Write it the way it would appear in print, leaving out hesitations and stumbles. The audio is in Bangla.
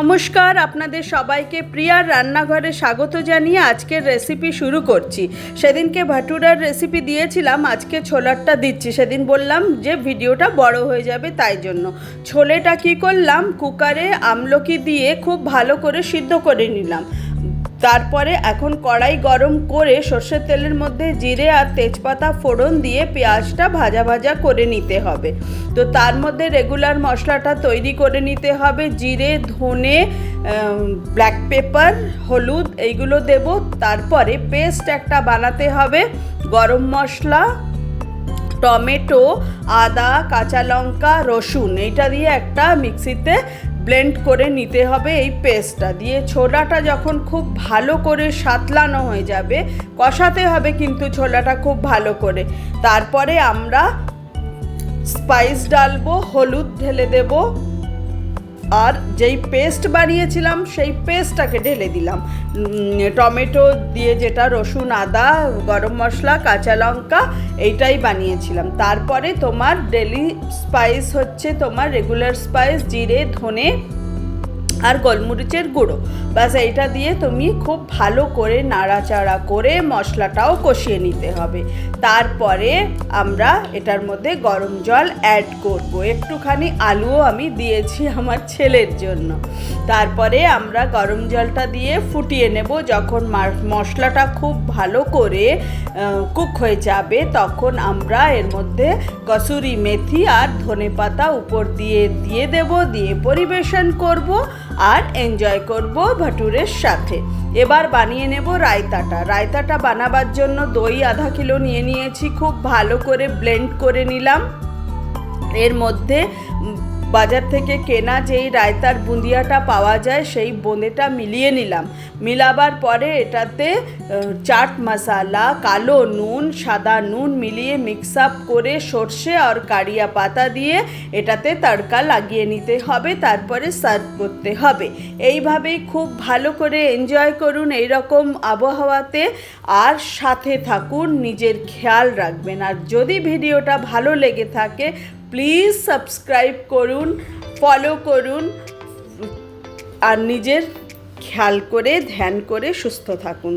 নমস্কার, আপনাদের সবাইকে প্রিয়ার রান্নাঘরে স্বাগত জানিয়ে আজকের রেসিপি শুরু করছি। সেদিনকে ভাটুরার রেসিপি দিয়েছিলাম, আজকে ছোলারটা দিচ্ছি। সেদিন বললাম যে ভিডিওটা বড় হয়ে যাবে, তাই জন্য ছোলেটা কি করলাম, কুকারে আমলকি দিয়ে খুব ভালো করে সিদ্ধ করে নিলাম। তারপরে এখন কড়াই গরম করে সর্ষের তেলের মধ্যে জিরে আর তেজপাতা ফোড়ন দিয়ে পেঁয়াজটা ভাজা ভাজা করে নিতে হবে। তো তার মধ্যে রেগুলার মশলাটা তৈরি করে নিতে হবে। জিরে, ধনে, ব্ল্যাক পেপার, হলুদ এইগুলো দেব। তারপরে পেস্ট একটা বানাতে হবে। গরম মশলা, টমেটো, আদা, কাঁচা লঙ্কা, রসুন এইটা দিয়ে একটা মিক্সিতে ব্লেন্ড করে নিতে হবে। এই পেস্টটা দিয়ে ছোলাটা যখন খুব ভালো করে সাতলানো হয়ে যাবে, কষাতে হবে কিন্তু ছোলাটা খুব ভালো করে। তারপরে আমরা স্পাইস ডালবো, হলুদ ঢেলে দেব, আর যেই পেস্ট বানিয়েছিলাম সেই পেস্টটাকে ঢেলে দিলাম। টমেটো দিয়ে যেটা, রসুন, আদা, গরম মশলা, কাঁচা লঙ্কা এইটাই বানিয়েছিলাম। তারপরে তোমার ডেলি স্পাইস হচ্ছে তোমার রেগুলার স্পাইস, জিরে, ধনে আর গোলমরিচের গুঁড়ো। ব্যাস এইটা দিয়ে তুমি খুব ভালো করে নাড়াচাড়া করে মশলাটাও কষিয়ে নিতে হবে। তারপরে আমরা এটার মধ্যে গরম জল অ্যাড করব। একটুখানি আলুও আমি দিয়েছি আমার ছেলের জন্য। তারপরে আমরা গরম জলটা দিয়ে ফুটিয়ে নেব। যখন মশলাটা খুব ভালো করে কুক হয়ে যাবে, তখন আমরা এর মধ্যে কসুরি মেথি আর ধনেপাতা উপর দিয়ে দেব, দিয়ে পরিবেশন করব আর এনজয় করব ভাটুরের সাথে। এবার বানিয়ে নেব রায়তাটা বানাবার জন্য দই আধা কিলো নিয়ে নিয়েছি। খুব ভালো করে ব্লেন্ড করে নিলাম। এর মধ্যে বাজার থেকে কেনা যেই রায়তার বুঁদিয়াটা পাওয়া যায়, সেই বোঁদেটা মিলিয়ে নিলাম। মিলাবার পরে এটাতে চাট মশলা, কালো নুন, সাদা নুন মিলিয়ে মিক্স আপ করে সর্ষে আর কারিয়া পাতা দিয়ে এটাতে তড়কা লাগিয়ে নিতে হবে। তারপরে সার্ভ করতে হবে। এইভাবেই খুব ভালো করে এনজয় করুন এই রকম আবহাওয়াতে, আর সাথে থাকুন, নিজের খেয়াল রাখবেন। আর যদি ভিডিওটা ভালো লেগে থাকে, প্লিজ সাবস্ক্রাইব করুন, ফলো করুন, আর নিজের খেয়াল করে ধ্যান করে সুস্থ থাকুন।